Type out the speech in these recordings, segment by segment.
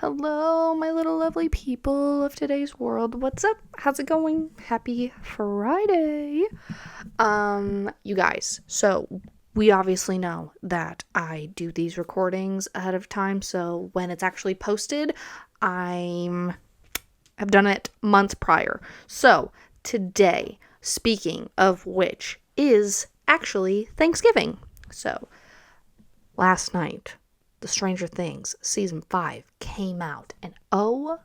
Hello, my little lovely people of today's world. What's up? How's it going? Happy Friday. You guys, so we obviously know that I do these recordings ahead of time, so when it's actually posted, I've done it months prior. So, today, speaking of which, is actually Thanksgiving. So, last night, The Stranger Things season 5 came out, and oh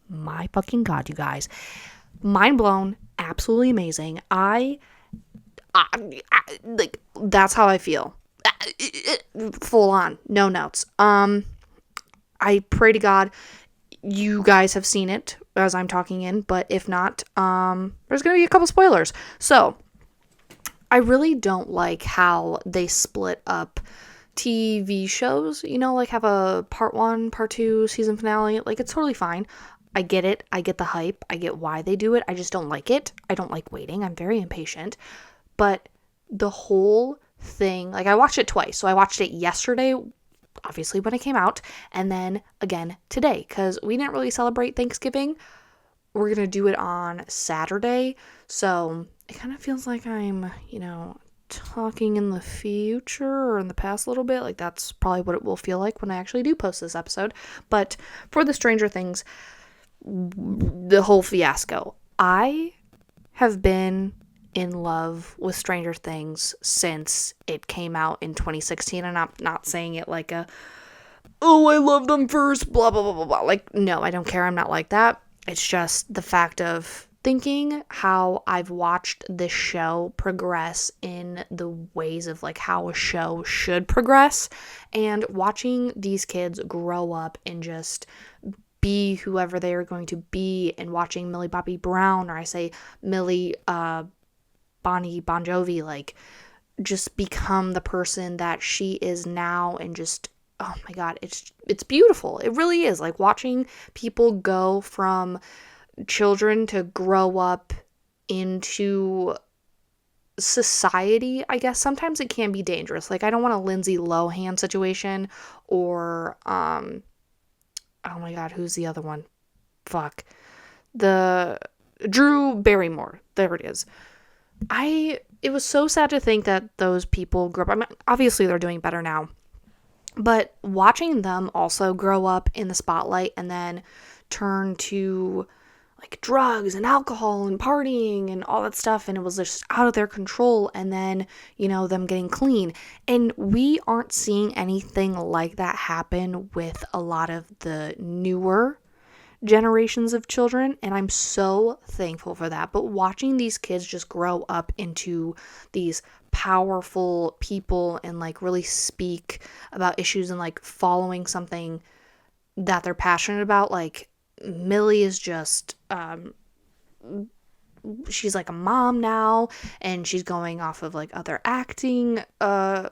my fucking god, you guys, mind blown, absolutely amazing. I like, that's how I feel. Full on, no notes. I pray to God you guys have seen it as I'm talking in, but if not, there's gonna be a couple spoilers. So I really don't like how they split up TV shows, like have a part 1, part 2, season finale. Like, it's totally fine. I get it. I get the hype. I get why they do it. I just don't like it. I don't like waiting. I'm very impatient. But the whole thing, like, I watched it twice. So I watched it yesterday, obviously when it came out, and then again today, because we didn't really celebrate Thanksgiving. We're going to do it on Saturday. So it kind of feels like I'm, talking in the future or in the past a little bit. Like, that's probably what it will feel like when I actually do post this episode. But for the Stranger Things, the whole fiasco, I have been in love with Stranger Things since it came out in 2016. And I'm not saying it like oh, I love them first, blah, blah, blah, blah, blah. Like, no, I don't care. I'm not like that. It's just the fact of thinking how I've watched this show progress in the ways of like how a show should progress, and watching these kids grow up and just be whoever they are going to be, and watching Millie Bobby Brown, or I say Millie Bonnie Bon Jovi, like, just become the person that she is now, and just, oh my god, it's beautiful. It really is. Like, watching people go from children to grow up into society, I guess sometimes it can be dangerous. Like, I don't want a Lindsay Lohan situation, or oh my god, who's the other one? Fuck. The Drew Barrymore. There it is. It was so sad to think that those people grew up. I mean, obviously they're doing better now, but watching them also grow up in the spotlight and then turn to like drugs and alcohol and partying and all that stuff, and it was just out of their control, and then, them getting clean. And we aren't seeing anything like that happen with a lot of the newer generations of children, and I'm so thankful for that. But watching these kids just grow up into these powerful people and like really speak about issues and like following something that they're passionate about, like Millie is just she's like a mom now, and she's going off of like other acting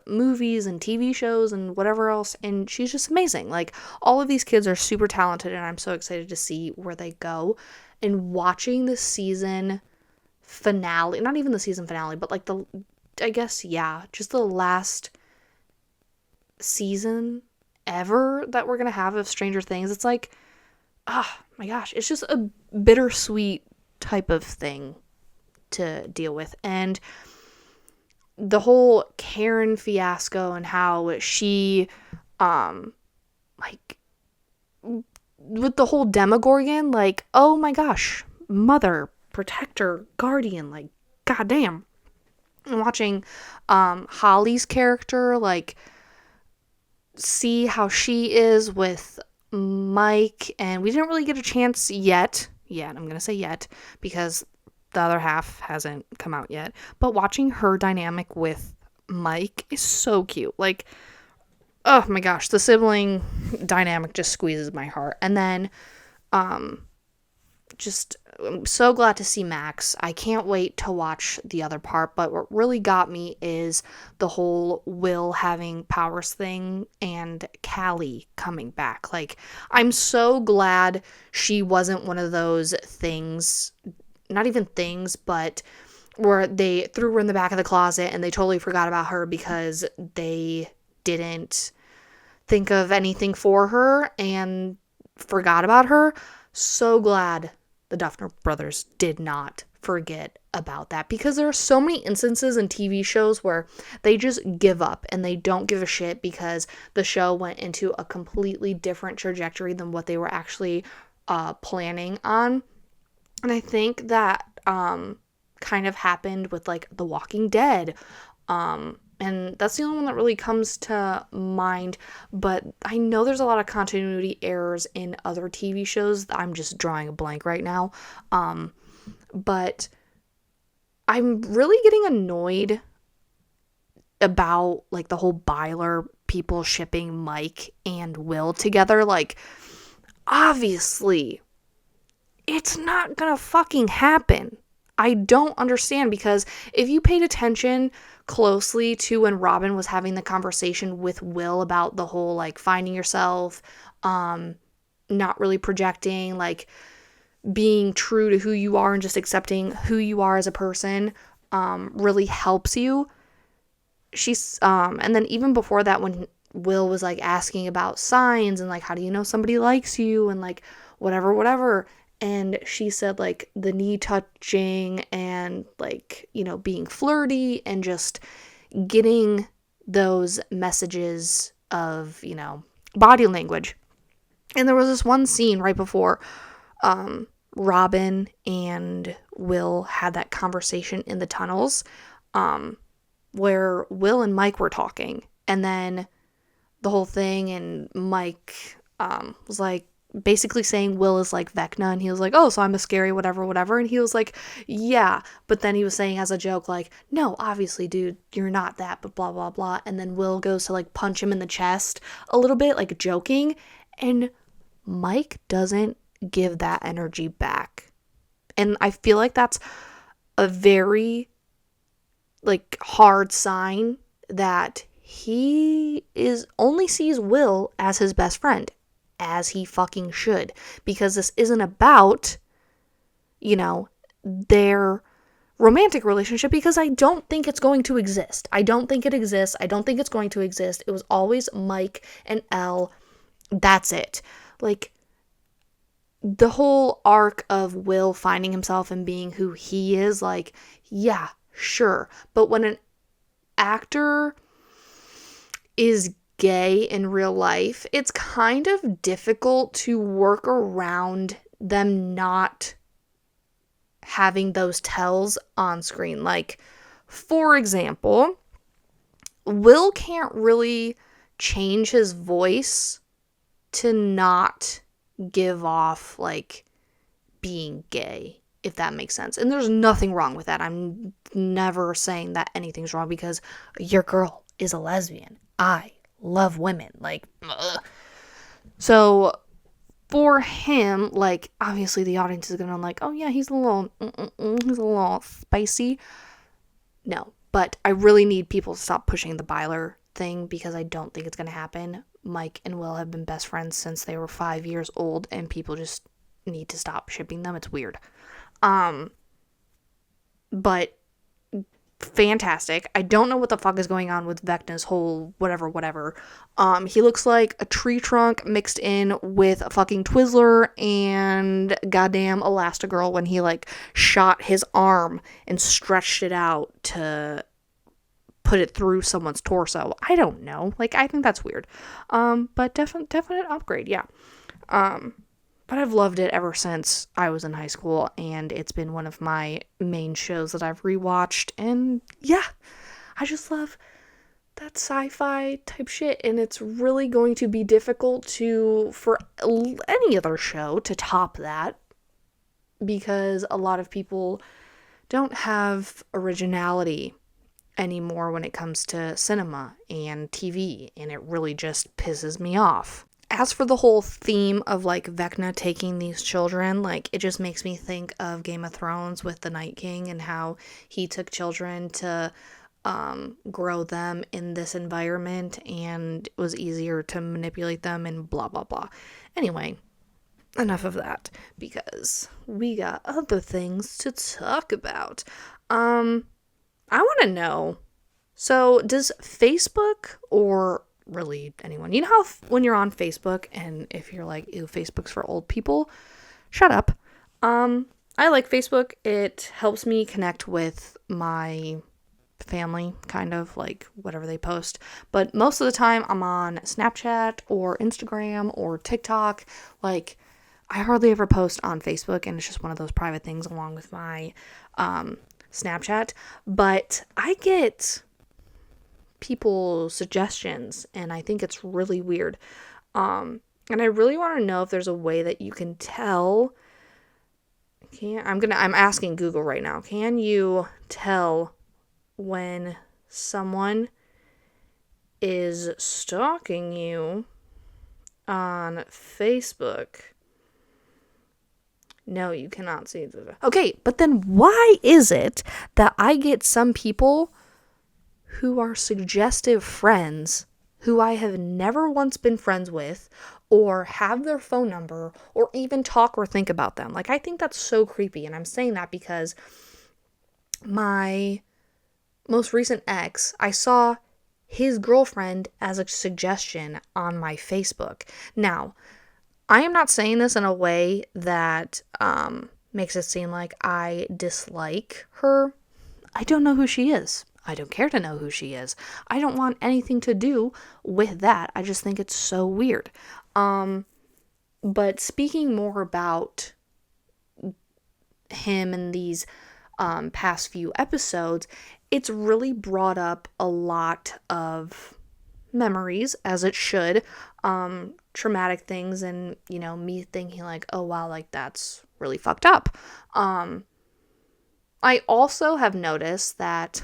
movies and TV shows and whatever else, and she's just amazing. Like, all of these kids are super talented, and I'm so excited to see where they go. And watching the season finale, not even the season finale, but like just the last season ever that we're gonna have of Stranger Things, it's like, oh my gosh, it's just a bittersweet type of thing to deal with. And the whole Karen fiasco and how she like with the whole Demogorgon, like, oh my gosh, mother, protector, guardian, like, goddamn. And watching Holly's character, like, see how she is with Mike, and we didn't really get a chance yet, I'm gonna say yet, because the other half hasn't come out yet, but watching her dynamic with Mike is so cute. Like, oh my gosh, the sibling dynamic just squeezes my heart. And then just, I'm so glad to see Max. I can't wait to watch the other part, but what really got me is the whole Will having powers thing and Callie coming back. Like, I'm so glad she wasn't one of those things, not even things, but where they threw her in the back of the closet and they totally forgot about her because they didn't think of anything for her, and forgot about her. So glad the Duffner brothers did not forget about that, because there are so many instances in TV shows where they just give up and they don't give a shit because the show went into a completely different trajectory than what they were actually planning on. And I think that kind of happened with like The Walking Dead. And that's the only one that really comes to mind. But I know there's a lot of continuity errors in other TV shows. I'm just drawing a blank right now. But I'm really getting annoyed about like the whole Byler people shipping Mike and Will together. Like, obviously, it's not gonna fucking happen. I don't understand, because if you paid attention closely to when Robin was having the conversation with Will about the whole like finding yourself, not really projecting, like being true to who you are and just accepting who you are as a person, really helps you. And then even before that, when Will was like asking about signs and like, how do you know somebody likes you and like whatever. And she said like the knee touching and like, being flirty and just getting those messages of, body language. And there was this one scene right before Robin and Will had that conversation in the tunnels, where Will and Mike were talking. And then the whole thing, and Mike was like, basically saying Will is like Vecna, and he was like, oh, so I'm a scary whatever, and he was like, yeah, but then he was saying as a joke like, no, obviously, dude, you're not that, but blah blah blah. And then Will goes to like punch him in the chest a little bit, like joking, and Mike doesn't give that energy back. And I feel like that's a very like hard sign that he only sees Will as his best friend, as he fucking should, because this isn't about, their romantic relationship, because I don't think it's going to exist. I don't think it exists. I don't think it's going to exist. It was always Mike and Elle. That's it. Like, the whole arc of Will finding himself and being who he is, like, yeah, sure. But when an actor is gay in real life, it's kind of difficult to work around them not having those tells on screen. Like, for example, Will can't really change his voice to not give off like being gay, if that makes sense. And there's nothing wrong with that. I'm never saying that anything's wrong, because your girl is a lesbian. I love women. Like, ugh. So for him, like, obviously the audience is gonna be like, oh yeah, he's a little spicy. No, but I really need people to stop pushing the Byler thing, because I don't think it's gonna happen. Mike and Will have been best friends since they were 5 years old, and people just need to stop shipping them. It's weird. But fantastic. I don't know what the fuck is going on with Vecna's whole whatever. He looks like a tree trunk mixed in with a fucking Twizzler and goddamn Elastigirl when he like shot his arm and stretched it out to put it through someone's torso. I don't know. Like, I think that's weird. But definite upgrade, yeah. But I've loved it ever since I was in high school, and it's been one of my main shows that I've rewatched, and yeah, I just love that sci-fi type shit, and it's really going to be difficult for any other show to top that, because a lot of people don't have originality anymore when it comes to cinema and TV, and it really just pisses me off. As for the whole theme of like Vecna taking these children, like, it just makes me think of Game of Thrones with the Night King and how he took children to grow them in this environment, and it was easier to manipulate them and blah blah blah. Anyway, enough of that, because we got other things to talk about. I want to know, so does Facebook or really anyone. You know how when you're on Facebook and if you're like, ew, Facebook's for old people, shut up. I like Facebook. It helps me connect with my family, kind of like whatever they post. But most of the time I'm on Snapchat or Instagram or TikTok. Like, I hardly ever post on Facebook, and it's just one of those private things along with my Snapchat. But I get people suggestions, and I think it's really weird. And I really want to know if there's a way that you can tell. I'm asking Google right now. Can you tell when someone is stalking you on Facebook? No, you cannot see this. Okay, but then why is it that I get some people who are suggestive friends who I have never once been friends with or have their phone number or even talk or think about them? Like, I think that's so creepy, and I'm saying that because my most recent ex, I saw his girlfriend as a suggestion on my Facebook. Now, I am not saying this in a way that makes it seem like I dislike her. I don't know who she is. I don't care to know who she is. I don't want anything to do with that. I just think it's so weird. But speaking more about him in these past few episodes, it's really brought up a lot of memories, as it should, traumatic things, and, you know, me thinking like, oh wow, like that's really fucked up. I also have noticed that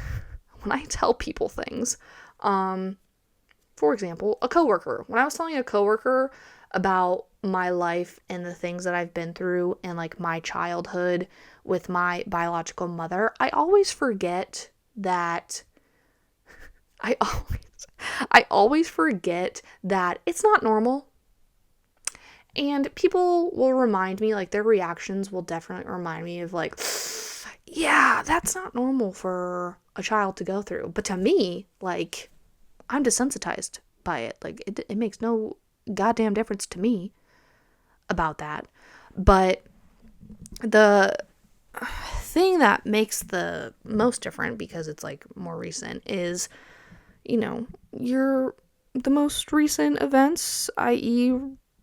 when I tell people things, for example, a coworker, when I was telling a coworker about my life and the things that I've been through and like my childhood with my biological mother, I always forget that I always forget that it's not normal. And people will remind me, like, their reactions will definitely remind me of like, yeah, that's not normal for a child to go through. But to me, like, I'm desensitized by it. Like, it makes no goddamn difference to me about that. But the thing that makes the most different, because it's like more recent, is, you know, the most recent events, i.e.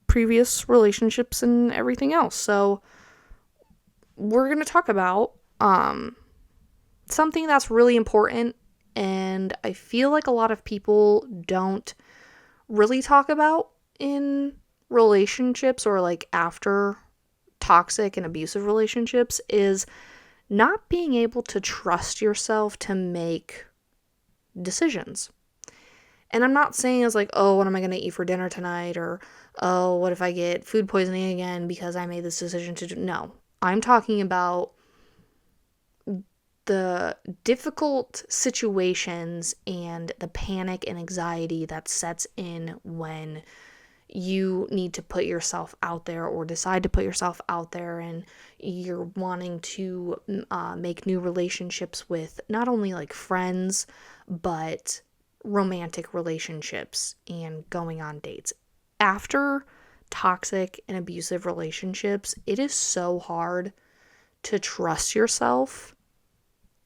previous relationships and everything else. So we're going to talk about something that's really important, and I feel like a lot of people don't really talk about in relationships or like after toxic and abusive relationships, is not being able to trust yourself to make decisions. And I'm not saying it's like, oh, what am I going to eat for dinner tonight? Or, oh, what if I get food poisoning again because I made this decision to do. No, I'm talking about the difficult situations and the panic and anxiety that sets in when you need to put yourself out there or decide to put yourself out there, and you're wanting to make new relationships with not only like friends, but romantic relationships and going on dates. After toxic and abusive relationships, it is so hard to trust yourself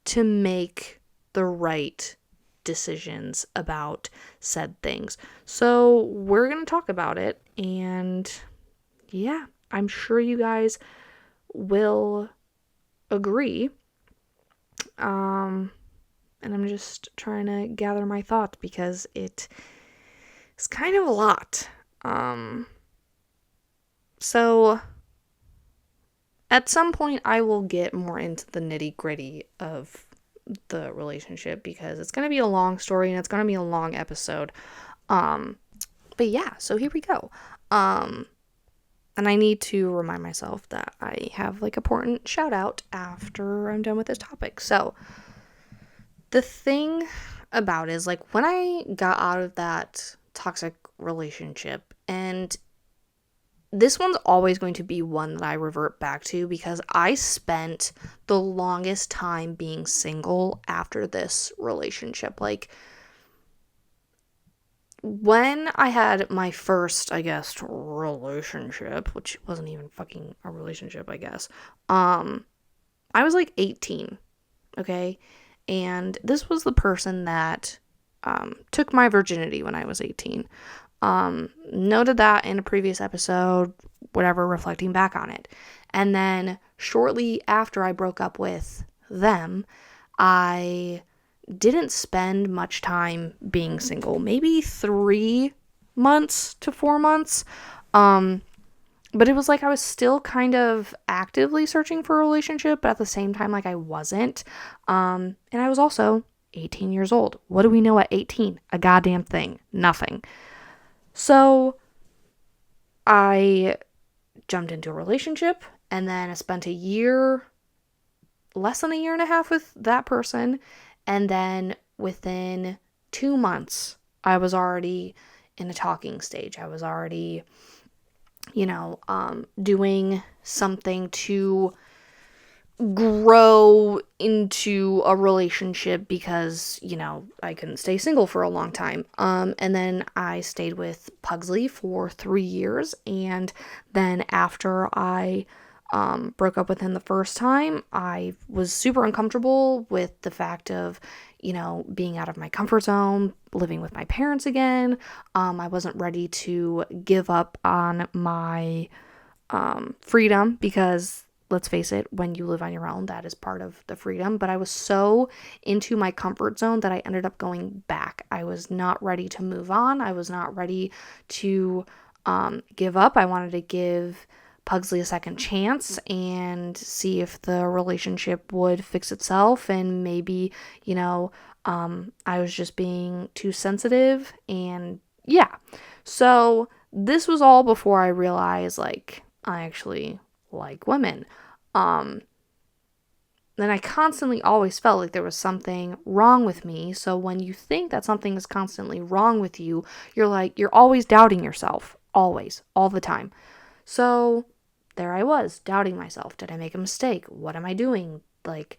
to make the right decisions about said things. So we're going to talk about it, and yeah, I'm sure you guys will agree. And I'm just trying to gather my thoughts because it is kind of a lot. So at some point I will get more into the nitty-gritty of the relationship because it's going to be a long story and it's going to be a long episode. But yeah, so here we go. And I need to remind myself that I have like important shout out after I'm done with this topic. So the thing about it is, like, when I got out of that toxic relationship, and this one's always going to be one that I revert back to because I spent the longest time being single after this relationship. Like, when I had my first, I guess, relationship, which wasn't even fucking a relationship, I guess, I was like 18, okay? And this was the person that took my virginity when I was 18. Noted that in a previous episode, whatever, reflecting back on it. And then shortly after I broke up with them, I didn't spend much time being single, maybe 3 months to 4 months. But it was like I was still kind of actively searching for a relationship, but at the same time, like I wasn't. And I was also 18 years old. What do we know at 18? A goddamn thing. Nothing. So I jumped into a relationship, and then I spent a year, less than a year and a half with that person. And then within 2 months, I was already in a talking stage. I was already, doing something to grow into a relationship because, I couldn't stay single for a long time. And then I stayed with Pugsley for 3 years. And then after I broke up with him the first time, I was super uncomfortable with the fact of, being out of my comfort zone, living with my parents again. I wasn't ready to give up on my freedom because, let's face it, when you live on your own, that is part of the freedom. But I was so into my comfort zone that I ended up going back. I was not ready to move on. I was not ready to give up. I wanted to give Pugsley a second chance and see if the relationship would fix itself, and maybe, I was just being too sensitive. And yeah, so this was all before I realized, like, I actually like women. Then I constantly always felt like there was something wrong with me. So when you think that something is constantly wrong with you, you're always doubting yourself. Always. All the time. So there I was, doubting myself. Did I make a mistake? What am I doing? Like,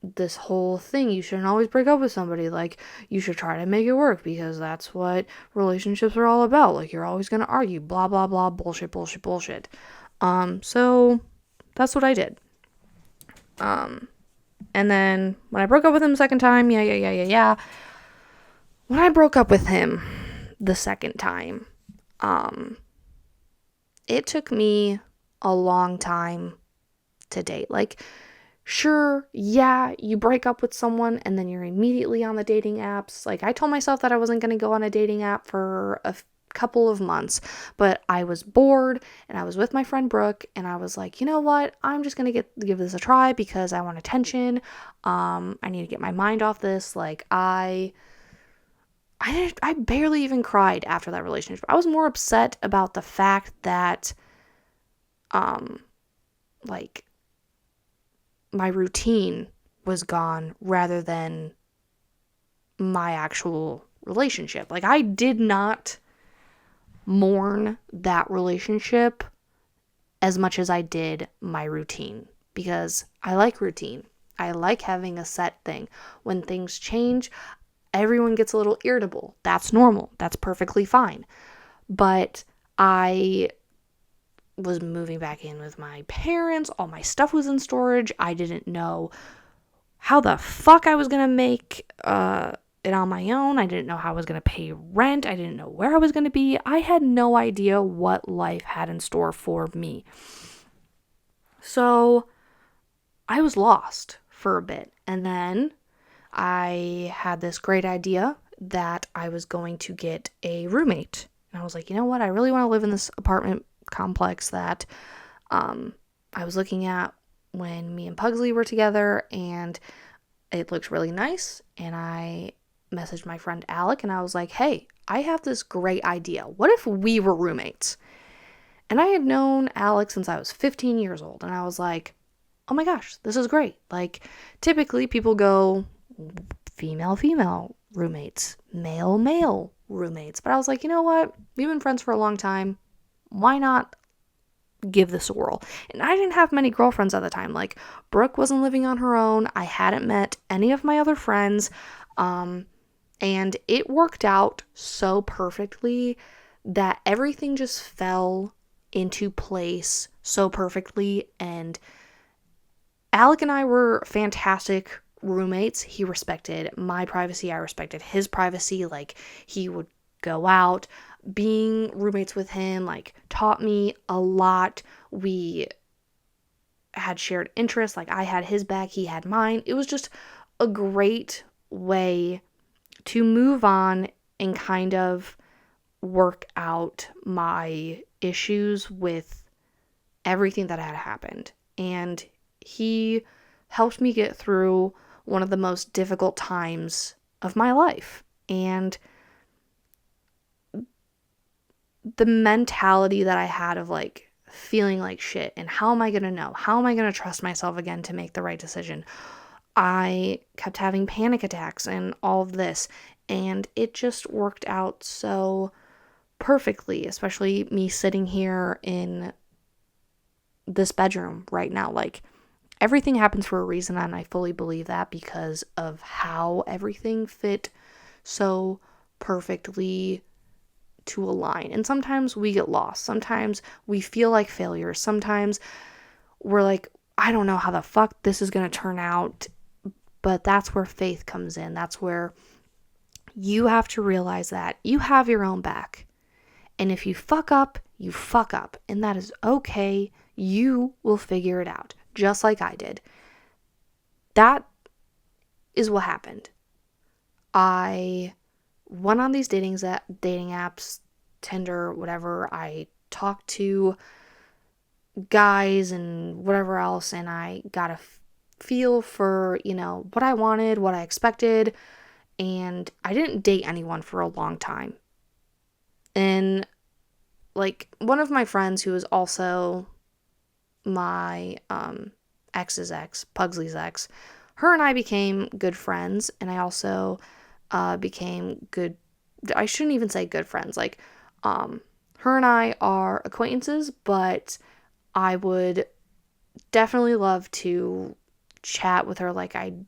this whole thing, you shouldn't always break up with somebody. Like, you should try to make it work because that's what relationships are all about. Like, you're always going to argue, blah, blah, blah, bullshit, bullshit, bullshit. So that's what I did. And then when I broke up with him the second time, yeah. When I broke up with him the second time, it took me a long time to date. Like, sure, yeah, you break up with someone and then you're immediately on the dating apps. Like, I told myself that I wasn't going to go on a dating app for a couple of months, but I was bored and I was with my friend Brooke, and I was like, you know what? I'm just going to give this a try because I want attention. I need to get my mind off this. Like, I barely even cried after that relationship. I was more upset about the fact that like, my routine was gone rather than my actual relationship. Like, I did not mourn that relationship as much as I did my routine, because I like routine. I like having a set thing. When things change, everyone gets a little irritable. That's normal. That's perfectly fine. But I was moving back in with my parents. All my stuff was in storage. I didn't know how the fuck I was going to make it on my own. I didn't know how I was going to pay rent. I didn't know where I was going to be. I had no idea what life had in store for me. So I was lost for a bit. And then I had this great idea that I was going to get a roommate. And I was like, you know what? I really want to live in this apartment complex that I was looking at when me and Pugsley were together, and it looked really nice. And I messaged my friend Alec and I was like, hey, I have this great idea. What if we were roommates? And I had known Alec since I was 15 years old, and I was like, oh my gosh, this is great. Like, typically people go female roommates, male roommates. But I was like, you know what? We've been friends for a long time. Why not give this a whirl? And I didn't have many girlfriends at the time. Like, Brooke wasn't living on her own. I hadn't met any of my other friends. And And it worked out so perfectly that everything just fell into place so perfectly. And Alec and I were fantastic roommates. He respected my privacy. I respected his privacy. Like, he would go out. Being roommates with him, like, taught me a lot. We had shared interests. Like, I had his back, he had mine. It was just a great way to move on and kind of work out my issues with everything that had happened. And he helped me get through one of the most difficult times of my life. And the mentality that I had of like feeling like shit and how am I going to know? How am I going to trust myself again to make the right decision? I kept having panic attacks and all of this, and it just worked out so perfectly, especially me sitting here in this bedroom right now. Like, everything happens for a reason, and I fully believe that because of how everything fit so perfectly to align. And sometimes we get lost. Sometimes we feel like failures. Sometimes we're like, I don't know how the fuck this is going to turn out. But that's where faith comes in. That's where you have to realize that you have your own back. And if you fuck up, you fuck up. And that is okay. You will figure it out, just like I did. That is what happened. I went on these dating apps, Tinder, whatever. I talked to guys and whatever else, and I got a feel for, what I wanted, what I expected, and I didn't date anyone for a long time. And like, one of my friends who is also my ex's ex, Pugsley's ex, her and I became good friends, and I also became good, I shouldn't even say good friends, like, her and I are acquaintances, but I would definitely love to chat with her. Like, and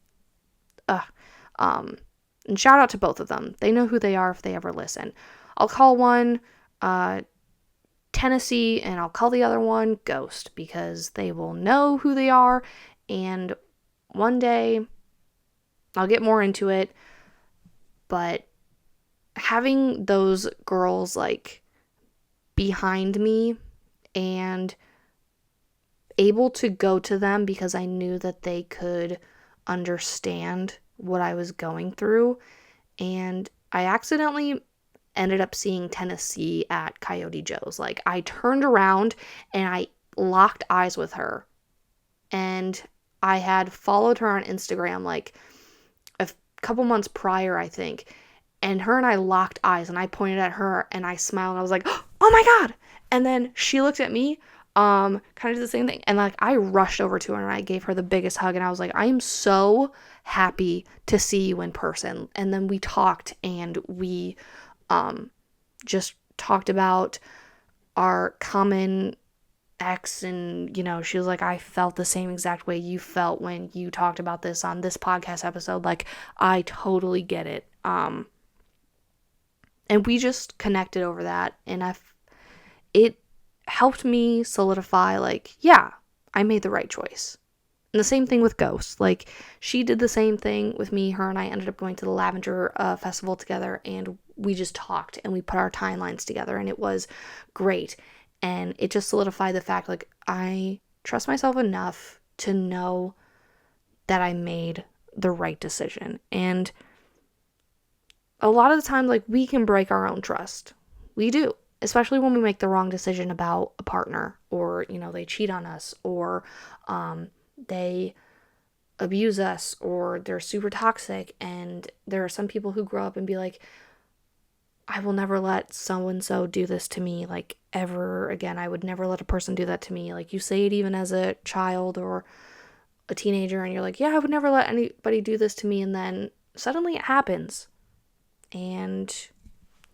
shout out to both of them. They know who they are if they ever listen. I'll call one Tennessee, and I'll call the other one Ghost, because they will know who they are, and one day I'll get more into it. But having those girls like behind me and able to go to them because I knew that they could understand what I was going through. And I accidentally ended up seeing Tennessee at Coyote Joe's. Like, I turned around and I locked eyes with her. And I had followed her on Instagram like a couple months prior, I think. And her and I locked eyes, and I pointed at her and I smiled and I was like, oh my God. And then she looked at me, kind of did the same thing. And like, I rushed over to her and I gave her the biggest hug, and I was like, I am so happy to see you in person. And then we talked, and we just talked about our common ex, and she was like, I felt the same exact way you felt when you talked about this on this podcast episode. Like, I totally get it. And we just connected over that, and it helped me solidify, like, yeah, I made the right choice. And the same thing with Ghost. Like, she did the same thing with me. Her and I ended up going to the Lavender Festival together, and we just talked, and we put our timelines together, and it was great. And it just solidified the fact, like, I trust myself enough to know that I made the right decision. And a lot of the time, like, we can break our own trust. We do. Especially when we make the wrong decision about a partner, or, they cheat on us, or they abuse us, or they're super toxic. And there are some people who grow up and be like, I will never let so-and-so do this to me, like, ever again. I would never let a person do that to me. Like, you say it even as a child or a teenager, and you're like, yeah, I would never let anybody do this to me. And then suddenly it happens. And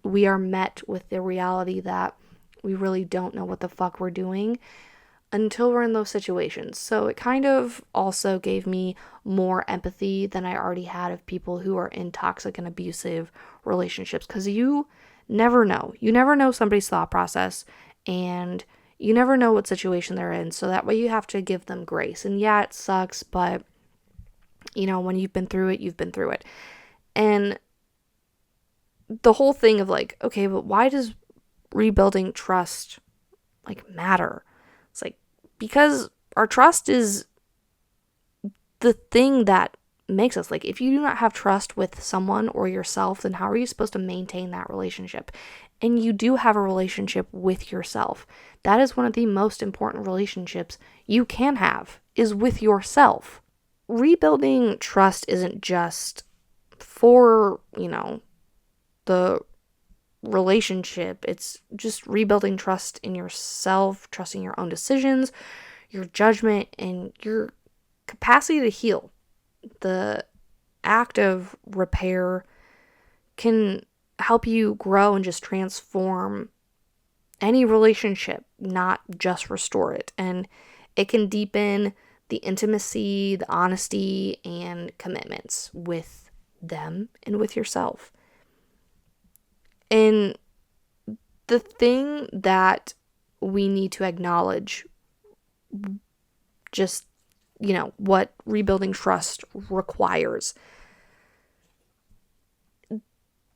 we are met with the reality that we really don't know what the fuck we're doing. until we're in those situations. So it kind of also gave me more empathy than I already had of people who are in toxic and abusive relationships, because you never know. You never know somebody's thought process, and you never know what situation they're in. So that way you have to give them grace. And yeah, it sucks, but when you've been through it, you've been through it. And the whole thing of like, okay, but why does rebuilding trust matter? It's like, because our trust is the thing that makes us. Like, if you do not have trust with someone or yourself, then how are you supposed to maintain that relationship? And you do have a relationship with yourself. That is one of the most important relationships you can have, is with yourself. Rebuilding trust isn't just for, the relationship. It's just rebuilding trust in yourself, trusting your own decisions, your judgment, and your capacity to heal. The act of repair can help you grow and just transform any relationship, not just restore it. And it can deepen the intimacy, the honesty, and commitments with them and with yourself. And the thing that we need to acknowledge, just, what rebuilding trust requires.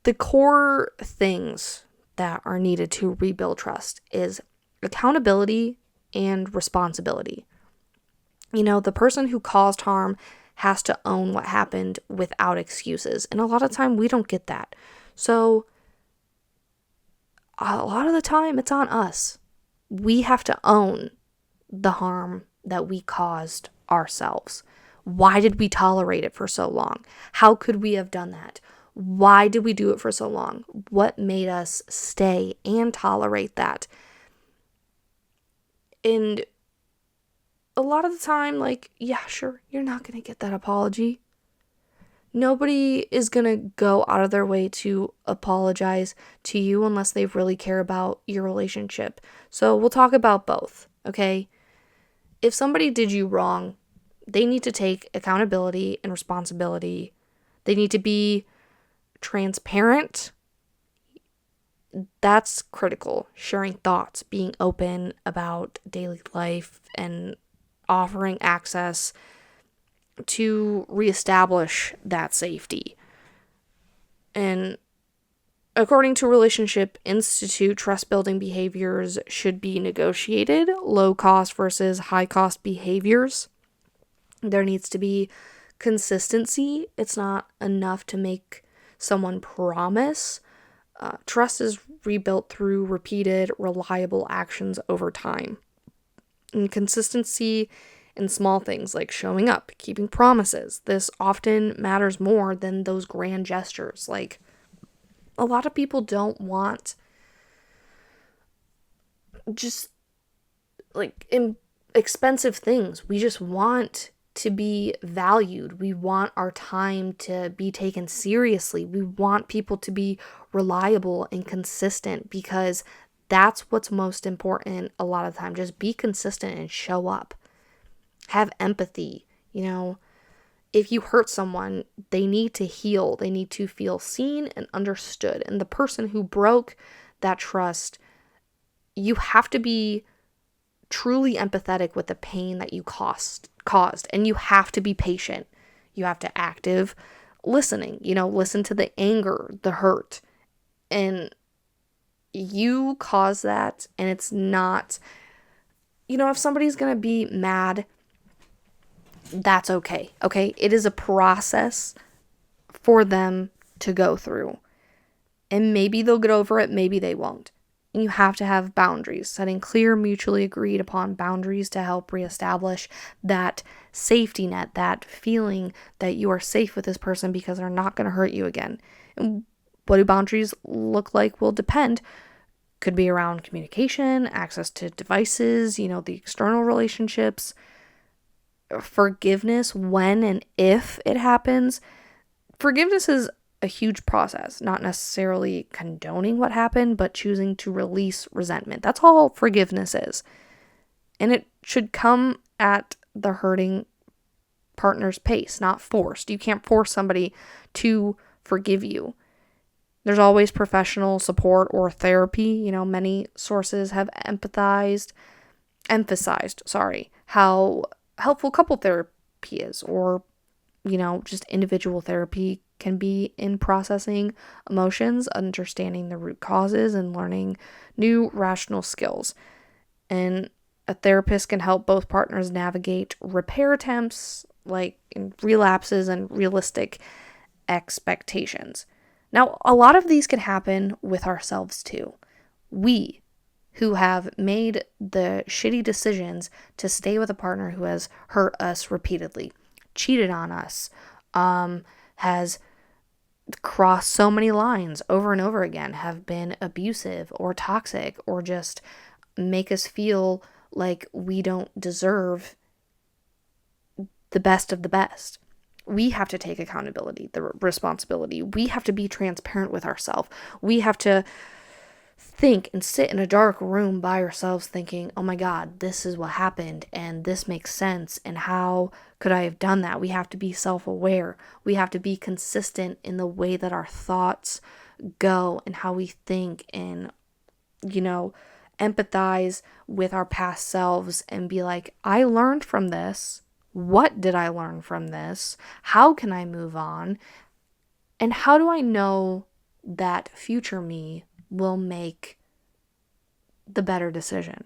The core things that are needed to rebuild trust is accountability and responsibility. The person who caused harm has to own what happened without excuses. And a lot of time we don't get that. So a lot of the time it's on us. We have to own the harm that we caused ourselves. Why did we tolerate it for so long? How could we have done that? Why did we do it for so long? What made us stay and tolerate that? And a lot of the time, yeah, sure, you're not going to get that apology. Nobody is going to go out of their way to apologize to you unless they really care about your relationship. So we'll talk about both, okay? If somebody did you wrong, they need to take accountability and responsibility. They need to be transparent. That's critical. Sharing thoughts, being open about daily life, and offering access to reestablish that safety. And according to Relationship Institute, trust building behaviors should be negotiated, low cost versus high cost behaviors. There needs to be consistency. It's not enough to make someone promise. Trust is rebuilt through repeated, reliable actions over time. And consistency in small things like showing up, keeping promises. This often matters more than those grand gestures. Like, a lot of people don't want just expensive things. We just want to be valued. We want our time to be taken seriously. We want people to be reliable and consistent, because that's what's most important a lot of the time. Just be consistent and show up. Have empathy. If you hurt someone, they need to heal. They need to feel seen and understood. And the person who broke that trust, you have to be truly empathetic with the pain that you caused. And you have to be patient. You have to active listening, listen to the anger, the hurt. And you cause that, and it's not, if somebody's going to be mad, that's okay. Okay. It is a process for them to go through, and maybe they'll get over it. Maybe they won't. And you have to have boundaries, setting clear, mutually agreed upon boundaries to help reestablish that safety net, that feeling that you are safe with this person because they're not going to hurt you again. And what do boundaries look like will depend. Could be around communication, access to devices, the external relationships, forgiveness when and if it happens. Forgiveness is a huge process, not necessarily condoning what happened, but choosing to release resentment. That's all forgiveness is. And it should come at the hurting partner's pace, not forced. You can't force somebody to forgive you. There's always professional support or therapy. Many sources have emphasized, how helpful couple therapy is, or, just individual therapy can be in processing emotions, understanding the root causes, and learning new rational skills. And a therapist can help both partners navigate repair attempts, like relapses and realistic expectations. Now, a lot of these can happen with ourselves too. We, who have made the shitty decisions to stay with a partner who has hurt us repeatedly, cheated on us, has crossed so many lines over and over again, have been abusive or toxic, or just make us feel like we don't deserve the best of the best. We have to take accountability, the responsibility. We have to be transparent with ourselves. We have to think and sit in a dark room by ourselves thinking, oh my God, this is what happened and this makes sense, and how could I have done that? We have to be self-aware. We have to be consistent in the way that our thoughts go and how we think, and, empathize with our past selves and be like, I learned from this. What did I learn from this? How can I move on? And how do I know that future me will make the better decision?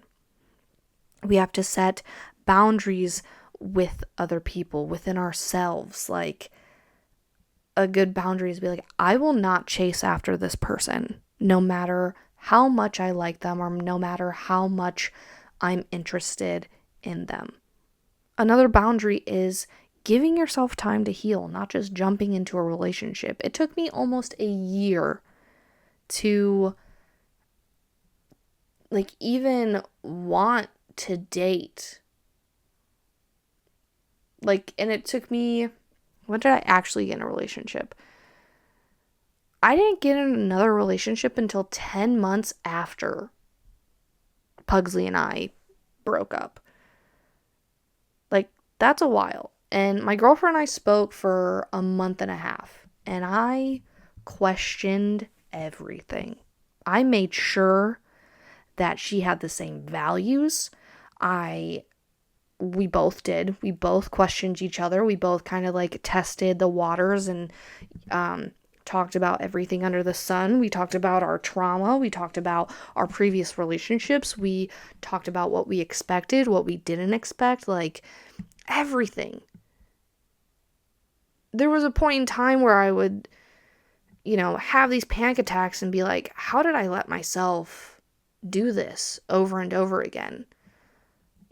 We have to set boundaries with other people, within ourselves. Like, a good boundary is be like, I will not chase after this person, no matter how much I like them, or no matter how much I'm interested in them. Another boundary is giving yourself time to heal, not just jumping into a relationship. It took me almost a year to even want to date. And it took me, when did I actually get in a relationship? I didn't get in another relationship until 10 months after Pugsley and I broke up. That's a while. And my girlfriend and I spoke for a month and a half, and I questioned everything. I made sure that she had the same values. We both did. We both questioned each other. We both kind of tested the waters and talked about everything under the sun. We talked about our trauma. We talked about our previous relationships. We talked about what we expected, what we didn't expect, everything. There was a point in time where I would, have these panic attacks and be like, how did I let myself do this over and over again?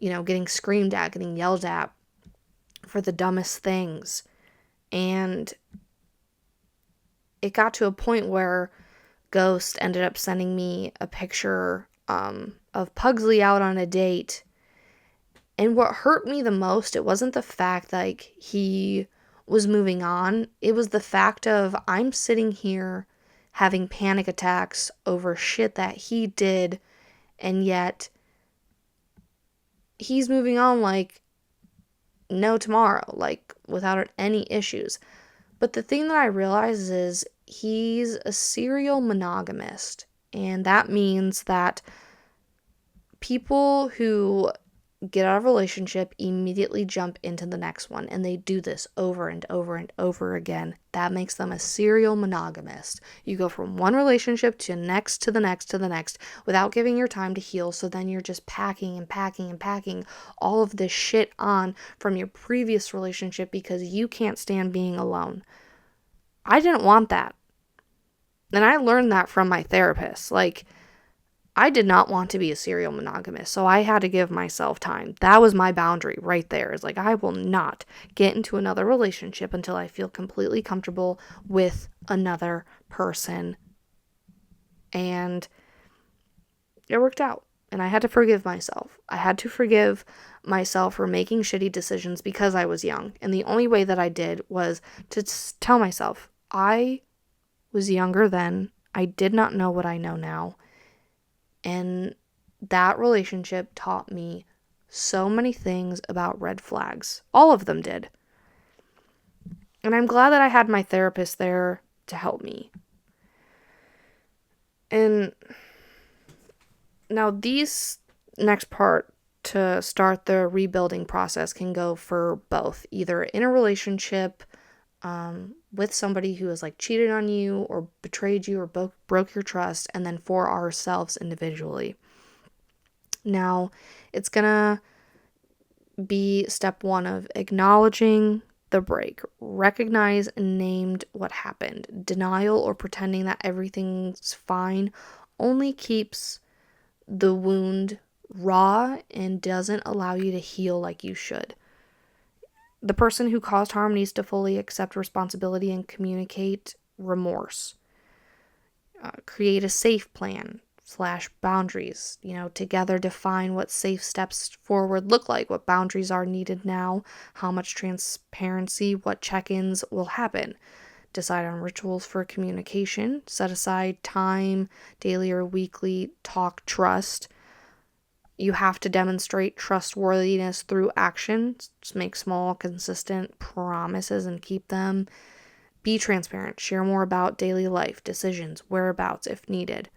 Getting screamed at, getting yelled at for the dumbest things. And it got to a point where Ghost ended up sending me a picture of Pugsley out on a date. And what hurt me the most, it wasn't the fact that he was moving on. It was the fact of, I'm sitting here having panic attacks over shit that he did, and yet he's moving on no tomorrow, without any issues. But the thing that I realize is he's a serial monogamist, and that means that people who get out of a relationship immediately jump into the next one, and they do this over and over and over again. That makes them a serial monogamist. You go from one relationship to next to the next to the next without giving your time to heal, so then you're just packing and packing and packing all of this shit on from your previous relationship because you can't stand being alone. I didn't want that. And I learned that from my therapist. I did not want to be a serial monogamist, so I had to give myself time. That was my boundary right there. It's I will not get into another relationship until I feel completely comfortable with another person. And it worked out. And I had to forgive myself. I had to forgive myself for making shitty decisions because I was young. And the only way that I did was to tell myself, I was younger then. I did not know what I know now. And that relationship taught me so many things about red flags. All of them did. And I'm glad that I had my therapist there to help me. And now these next part to start the rebuilding process can go for both, either in a relationship with somebody who has like cheated on you or betrayed you or broke your trust, and then for ourselves individually. Now, it's gonna be step one of acknowledging the break. Recognize and named what happened. Denial or pretending that everything's fine only keeps the wound raw and doesn't allow you to heal like you should. The person who caused harm needs to fully accept responsibility and communicate remorse. Create a safe plan / boundaries. Together define what safe steps forward look like, what boundaries are needed now, how much transparency, what check-ins will happen. Decide on rituals for communication. Set aside time, daily or weekly, talk trust. You have to demonstrate trustworthiness through action. Just make small, consistent promises and keep them. Be transparent. Share more about daily life, decisions, whereabouts if needed.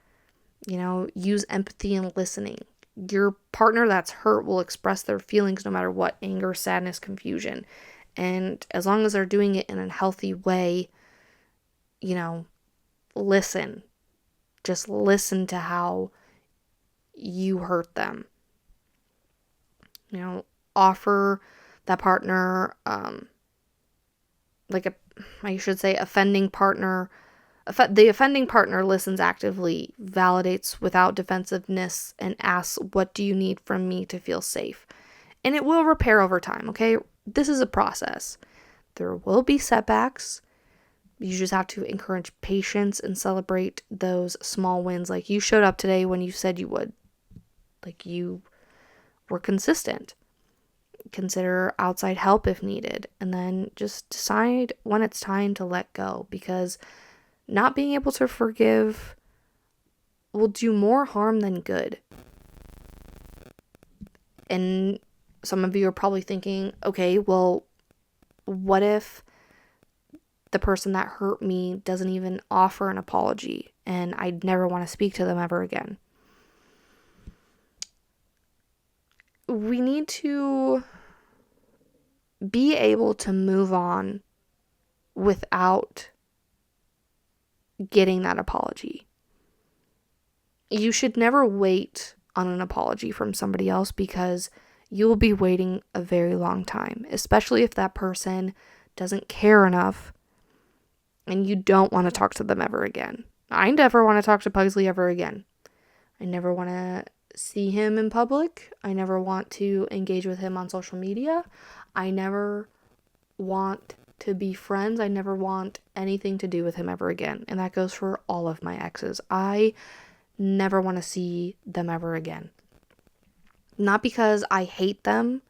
Use empathy and listening. Your partner that's hurt will express their feelings no matter what: anger, sadness, confusion. And as long as they're doing it in a healthy way, listen. Just listen to how you hurt them. Offer that partner, offending partner. The offending partner listens actively, validates without defensiveness, and asks, "What do you need from me to feel safe?" And it will repair over time, okay? This is a process. There will be setbacks. You just have to encourage patience and celebrate those small wins. Like, you showed up today when you said you would. Like, you were consistent. Consider outside help if needed. And then just decide when it's time to let go. Because not being able to forgive will do more harm than good. And some of you are probably thinking, okay, well, what if the person that hurt me doesn't even offer an apology and I'd never want to speak to them ever again? We need to be able to move on without getting that apology. You should never wait on an apology from somebody else, because you will be waiting a very long time, especially if that person doesn't care enough and you don't want to talk to them ever again. I never want to talk to Pugsley ever again. I never want to see him in public. I never want to engage with him on social media. I never want to be friends. I never want anything to do with him ever again. And that goes for all of my exes. I never want to see them ever again. Not because I hate them,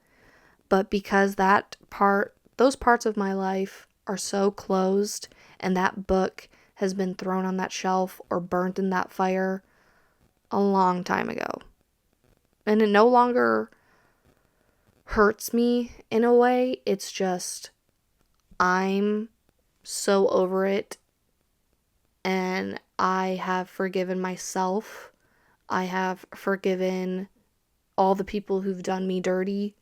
but because those parts of my life are so closed, and that book has been thrown on that shelf or burnt in that fire a long time ago. And it no longer hurts me in a way. It's just, I'm so over it, and I have forgiven myself. I have forgiven all the people who've done me dirty,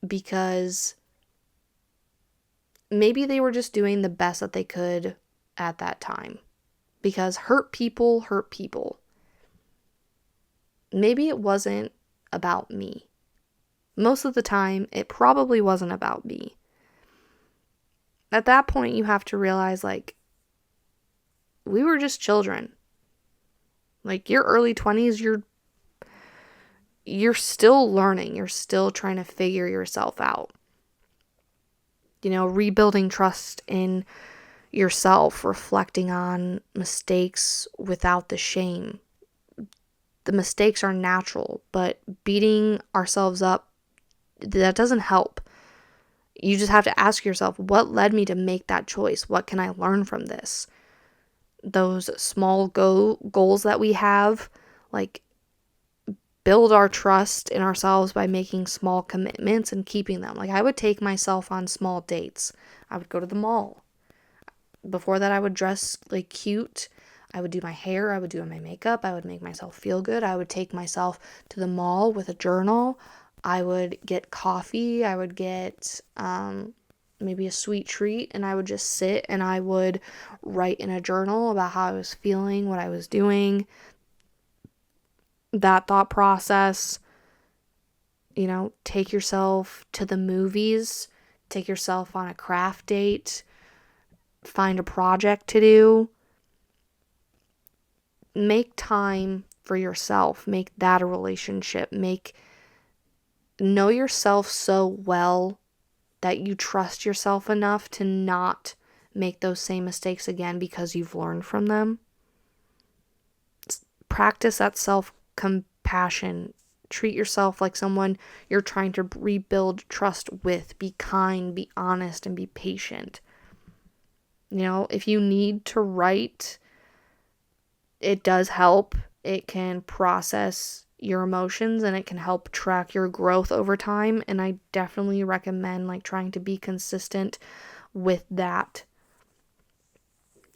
because maybe they were just doing the best that they could at that time. Because hurt people hurt people. Maybe it wasn't about me. Most of the time, it probably wasn't about me. At that point, you have to realize, we were just children. Your early 20s, you're still learning. You're still trying to figure yourself out. Rebuilding trust in yourself, reflecting on mistakes without the shame. The mistakes are natural, but beating ourselves up, that doesn't help. You just have to ask yourself, what led me to make that choice? What can I learn from this? Those small goals that we have, build our trust in ourselves by making small commitments and keeping them. Like, I would take myself on small dates. I would go to the mall. Before that, I would dress like cute. I would do my hair. I would do my makeup. I would make myself feel good. I would take myself to the mall with a journal. I would get coffee. I would get maybe a sweet treat, and I would just sit and I would write in a journal about how I was feeling, what I was doing, that thought process. Take yourself to the movies, take yourself on a craft date, find a project to do. Make time for yourself. Make that a relationship. Know yourself so well that you trust yourself enough to not make those same mistakes again because you've learned from them. Practice that self-compassion. Treat yourself like someone you're trying to rebuild trust with. Be kind, be honest, and be patient. If you need to write, it does help. It can process your emotions and it can help track your growth over time. And I definitely recommend trying to be consistent with that.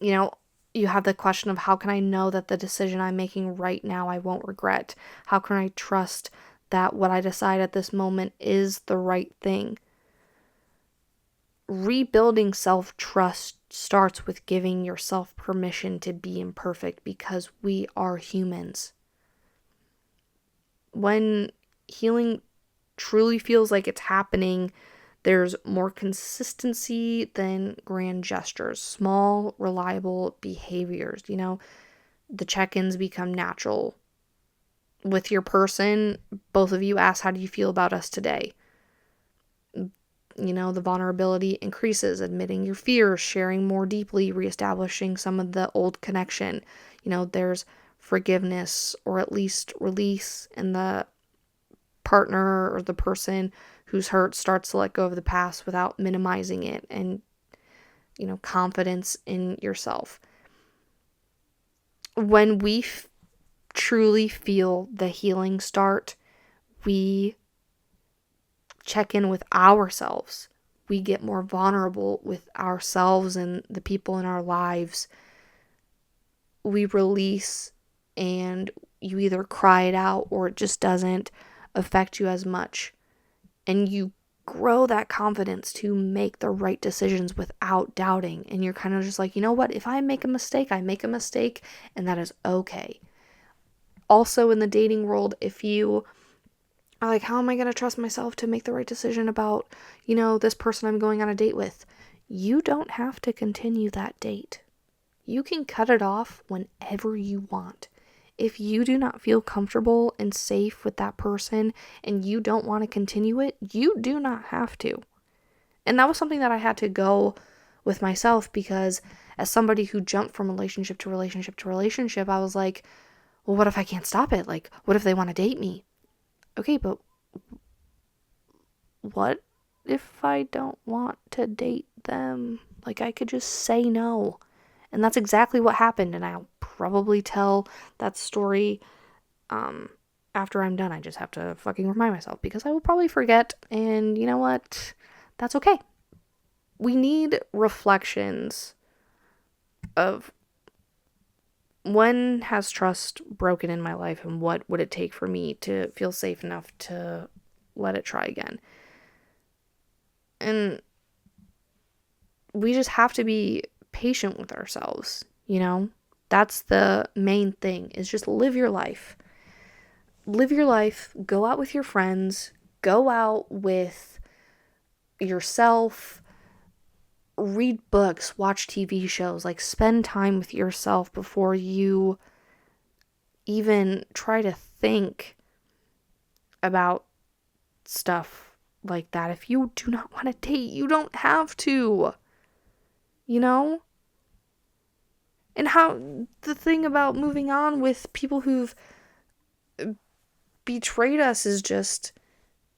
You have the question of, how can I know that the decision I'm making right now I won't regret? How can I trust that what I decide at this moment is the right thing? Rebuilding self-trust starts with giving yourself permission to be imperfect, because we are humans. When healing truly feels like it's happening, there's more consistency than grand gestures. Small, reliable behaviors. The check-ins become natural. With your person, both of you ask, how do you feel about us today? The vulnerability increases, admitting your fears, sharing more deeply, reestablishing some of the old connection. There's forgiveness, or at least release, and the partner or the person who's hurt starts to let go of the past without minimizing it, and confidence in yourself. When we truly feel the healing start, we check in with ourselves. We get more vulnerable with ourselves and the people in our lives. We release, and you either cry it out or it just doesn't affect you as much. And you grow that confidence to make the right decisions without doubting. And you're kind of just like, you know what? If I make a mistake, I make a mistake, and that is okay. Also, in the dating world, if you are like, how am I going to trust myself to make the right decision about, this person I'm going on a date with? You don't have to continue that date. You can cut it off whenever you want. If you do not feel comfortable and safe with that person and you don't want to continue it, you do not have to. And that was something that I had to go with myself, because as somebody who jumped from relationship to relationship to relationship, I was like, well, what if I can't stop it? What if they want to date me? Okay, but what if I don't want to date them? I could just say no. And that's exactly what happened. And I'll probably tell that story after I'm done. I just have to fucking remind myself, because I will probably forget. And you know what? That's okay. We need reflections of, when has trust broken in my life, and what would it take for me to feel safe enough to let it try again? And we just have to be patient with ourselves, That's the main thing, is just live your life. Live your life, go out with your friends, go out with yourself, read books, watch TV shows, spend time with yourself before you even try to think about stuff like that. If you do not want to date, you don't have to, And how, the thing about moving on with people who've betrayed us is just,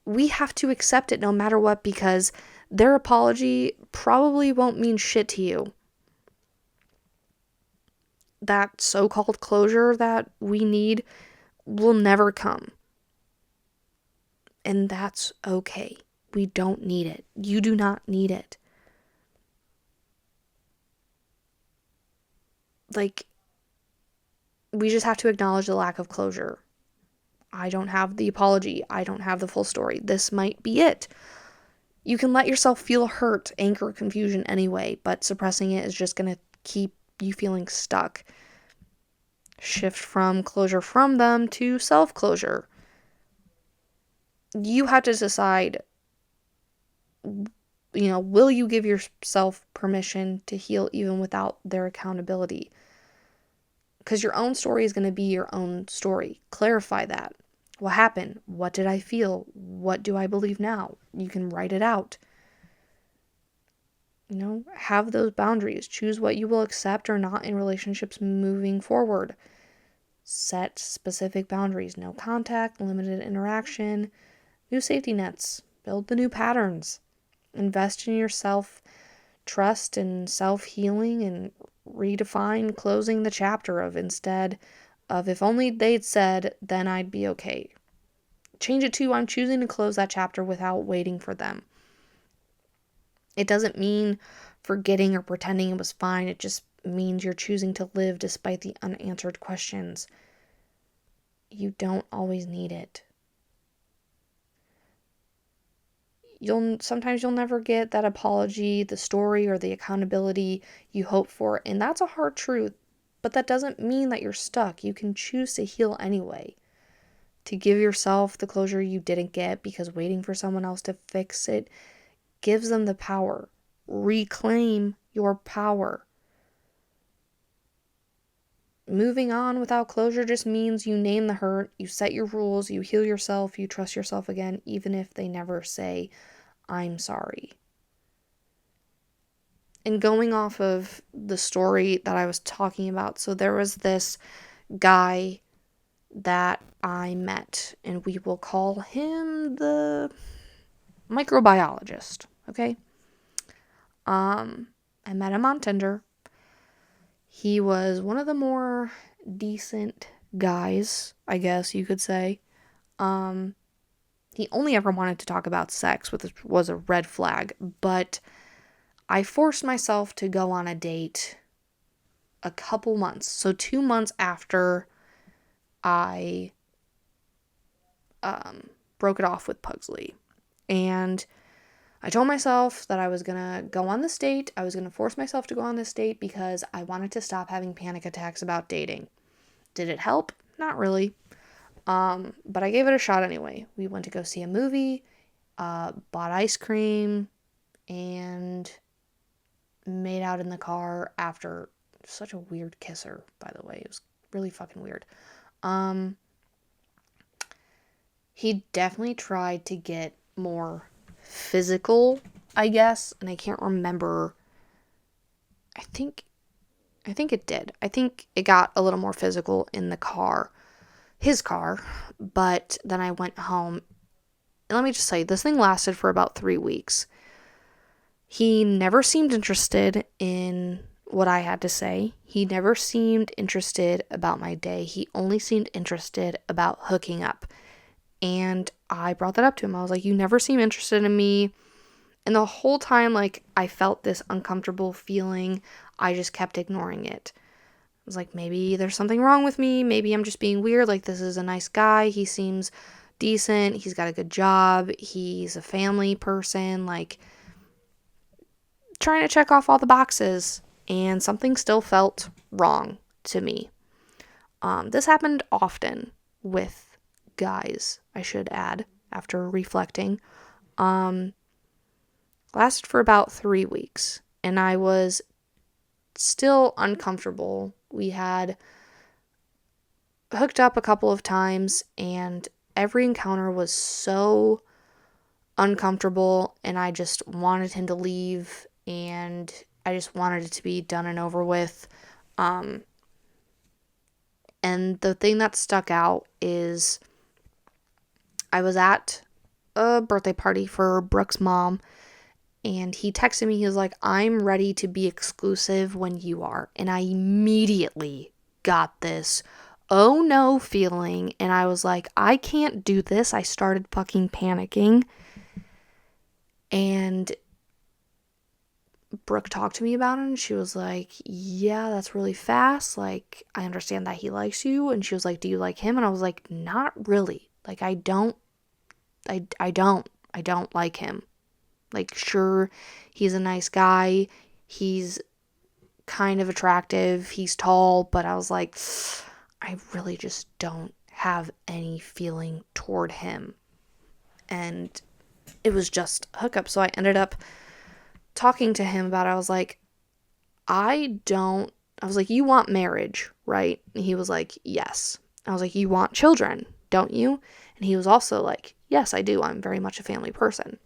we have to accept it no matter what, because their apology probably won't mean shit to you. That so-called closure that we need will never come. And that's okay. We don't need it. You do not need it. Like, we just have to acknowledge the lack of closure. I don't have the apology. I don't have the full story. This might be it. You can let yourself feel hurt, anger, confusion anyway, but suppressing it is just going to keep you feeling stuck. Shift from closure from them to self-closure. You have to decide, will you give yourself permission to heal even without their accountability? Because your own story is going to be your own story. Clarify that. What happened? What did I feel? What do I believe now? You can write it out. Have those boundaries. Choose what you will accept or not in relationships moving forward. Set specific boundaries. No contact, limited interaction, new safety nets. Build the new patterns. Invest in yourself, trust and self-healing, and redefine closing the chapter of instead of if only they'd said, then I'd be okay. Change it to I'm choosing to close that chapter without waiting for them. It doesn't mean forgetting or pretending it was fine. It just means you're choosing to live despite the unanswered questions. You don't always need it. Sometimes you'll never get that apology, the story, or the accountability you hope for, and that's a hard truth, but that doesn't mean that you're stuck. You can choose to heal anyway, to give yourself the closure you didn't get because waiting for someone else to fix it gives them the power. Reclaim your power. Moving on without closure just means you name the hurt, you set your rules, you heal yourself, you trust yourself again, even if they never say, I'm sorry. And going off of the story that I was talking about, so there was this guy that I met, and we will call him the microbiologist, okay? I met him on Tinder. He was one of the more decent guys, I guess you could say. He only ever wanted to talk about sex, which was a red flag, but I forced myself to go on a date a couple months. So 2 months after I broke it off with Pugsley. And I told myself that I was going to go on this date. I was going to force myself to go on this date because I wanted to stop having panic attacks about dating. Did it help? Not really. But I gave it a shot anyway. We went to go see a movie, bought ice cream, and made out in the car after such a weird kisser, by the way. It was really fucking weird. He definitely tried to get more physical, I guess, and I can't remember. I think it did. I think it got a little more physical in the car, his car, but then I went home. And let me just say, this thing lasted for about 3 weeks. He never seemed interested in what I had to say. He never seemed interested about my day. He only seemed interested about hooking up. And I brought that up to him. I was like, you never seem interested in me. And the whole time, I felt this uncomfortable feeling. I just kept ignoring it. I was like, maybe there's something wrong with me. Maybe I'm just being weird. This is a nice guy. He seems decent. He's got a good job. He's a family person. Trying to check off all the boxes. And something still felt wrong to me. This happened often with guys, I should add, after reflecting. Lasted for about 3 weeks, and I was still uncomfortable. We had hooked up a couple of times, and every encounter was so uncomfortable, and I just wanted him to leave, and I just wanted it to be done and over with. And the thing that stuck out is I was at a birthday party for Brooke's mom, and he texted me. He was like, I'm ready to be exclusive when you are. And I immediately got this, oh no feeling, and I was like, I can't do this. I started fucking panicking, and Brooke talked to me about it, and she was like, yeah, that's really fast. Like, I understand that he likes you. And she was like, do you like him? And I was like, not really. Like, I don't like him. Like, sure, he's a nice guy. He's kind of attractive. He's tall. But I was like, I really just don't have any feeling toward him. And it was just a hookup. So I ended up talking to him about it. I was like, you want marriage, right? And he was like, yes. I was like, you want children, don't you? And he was also like, yes, I do. I'm very much a family person.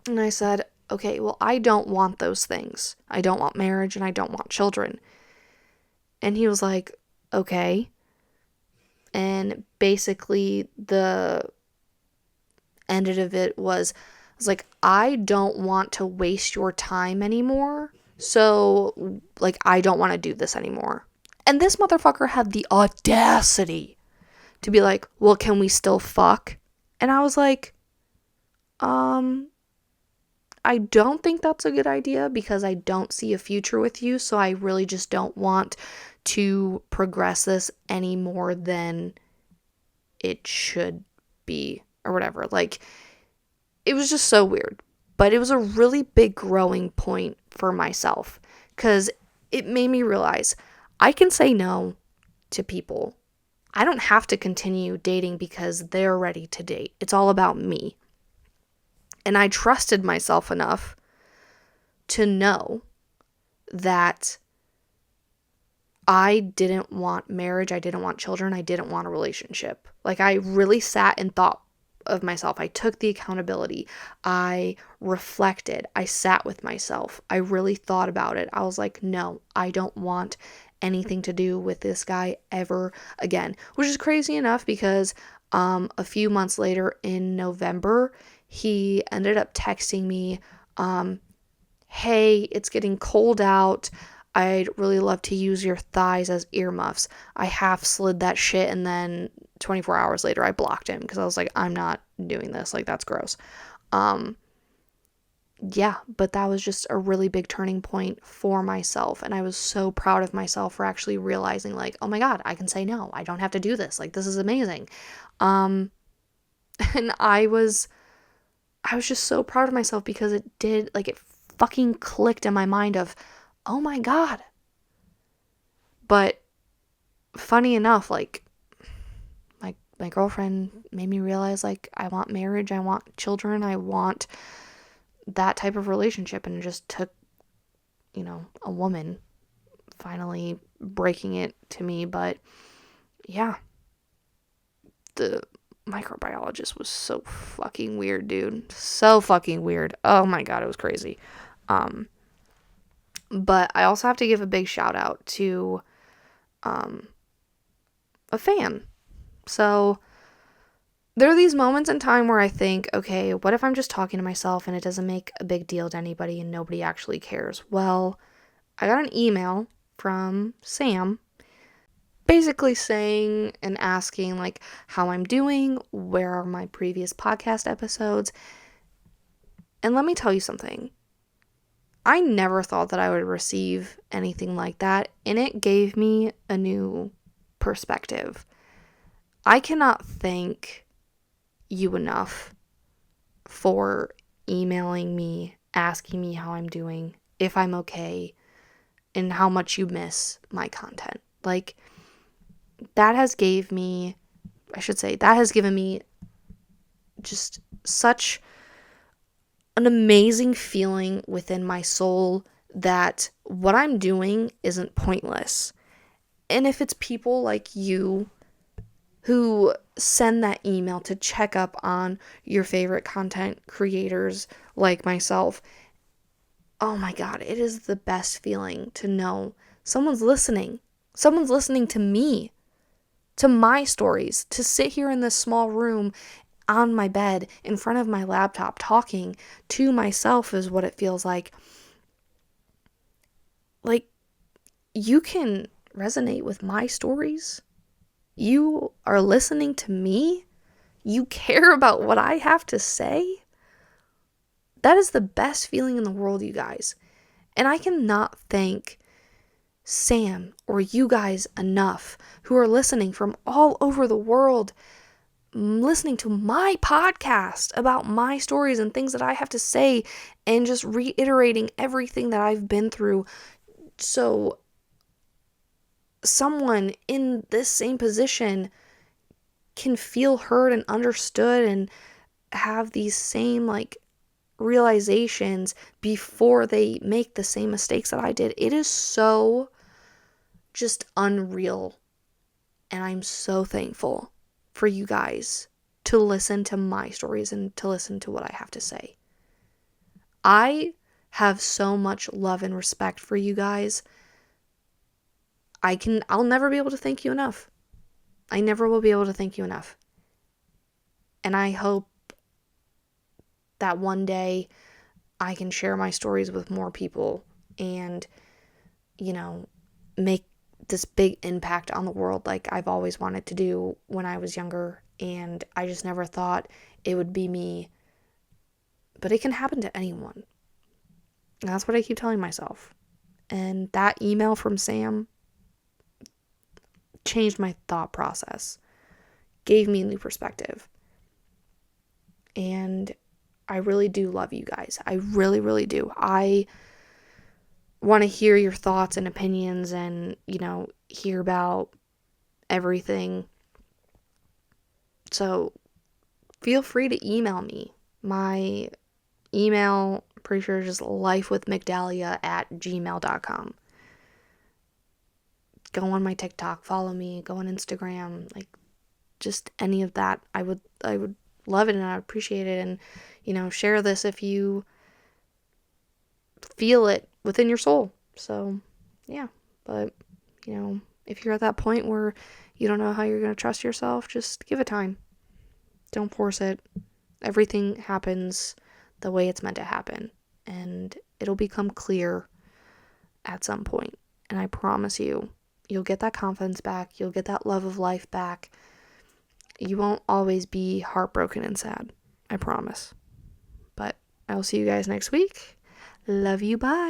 And I said, okay, well, I don't want those things. I don't want marriage and I don't want children. And he was like, okay. And basically the end of it was, I was like, I don't want to waste your time anymore. So, like, I don't want to do this anymore. And this motherfucker had the audacity to be like, well, can we still fuck? And I was like, I don't think that's a good idea because I don't see a future with you. So I really just don't want to progress this any more than it should be or whatever. Like, it was just so weird. But it was a really big growing point for myself because it made me realize I can say no to people. I don't have to continue dating because they're ready to date. It's all about me. And I trusted myself enough to know that I didn't want marriage, I didn't want children, I didn't want a relationship. Like, I really sat and thought of myself. I took the accountability. I reflected. I sat with myself. I really thought about it. I was like, no, I don't want anything to do with this guy ever again. Which is crazy enough because a few months later in November, he ended up texting me, hey, it's getting cold out. I'd really love to use your thighs as earmuffs. I half slid that shit, and then 24 hours later I blocked him because I was like, I'm not doing this. Like, that's gross. Yeah, but that was just a really big turning point for myself, and I was so proud of myself for actually realizing, like, oh my god, I can say no. I don't have to do this. Like, this is amazing. And I was just so proud of myself because it fucking clicked in my mind of, oh my god. But funny enough, like, my girlfriend made me realize, like, I want marriage, I want children, I want that type of relationship, and it just took, a woman finally breaking it to me. But yeah, the microbiologist was so fucking weird, dude. So fucking weird. Oh my god, it was crazy. But I also have to give a big shout out to a fan. So there are these moments in time where I think, okay, what if I'm just talking to myself and it doesn't make a big deal to anybody and nobody actually cares? Well, I got an email from Sam basically saying and asking, like, how I'm doing, where are my previous podcast episodes. And let me tell you something. I never thought that I would receive anything like that, and it gave me a new perspective. I cannot thank you enough for emailing me, asking me how I'm doing, if I'm okay, and how much you miss my content. Like, that has given me just such an amazing feeling within my soul that what I'm doing isn't pointless. And if it's people like you who send that email to check up on your favorite content creators like myself, oh my god, it is the best feeling to know someone's listening. Someone's listening to me, to my stories, to sit here in this small room on my bed in front of my laptop talking to myself is what it feels like. Like, you can resonate with my stories. You are listening to me? You care about what I have to say? That is the best feeling in the world, you guys. And I cannot thank Sam or you guys enough who are listening from all over the world, listening to my podcast about my stories and things that I have to say, and just reiterating everything that I've been through. So someone in this same position can feel heard and understood and have these same realizations before they make the same mistakes that I did. It is so just unreal. And I'm so thankful for you guys to listen to my stories and to listen to what I have to say. I have so much love and respect for you guys. I'll never be able to thank you enough. I never will be able to thank you enough. And I hope that one day I can share my stories with more people and, make this big impact on the world like I've always wanted to do when I was younger. And I just never thought it would be me. But it can happen to anyone. And that's what I keep telling myself. And that email from Sam changed my thought process, gave me a new perspective. And I really do love you guys. I really, really do. I want to hear your thoughts and opinions and, hear about everything. So feel free to email me. My email, pretty sure, is just lifewithmcdalia@gmail.com. Go on my TikTok, follow me, go on Instagram, just any of that. I would love it and I would appreciate it. And, share this if you feel it within your soul. So, yeah. But, if you're at that point where you don't know how you're going to trust yourself, just give it time. Don't force it. Everything happens the way it's meant to happen. And it'll become clear at some point. And I promise you, you'll get that confidence back. You'll get that love of life back. You won't always be heartbroken and sad. I promise. But I will see you guys next week. Love you. Bye.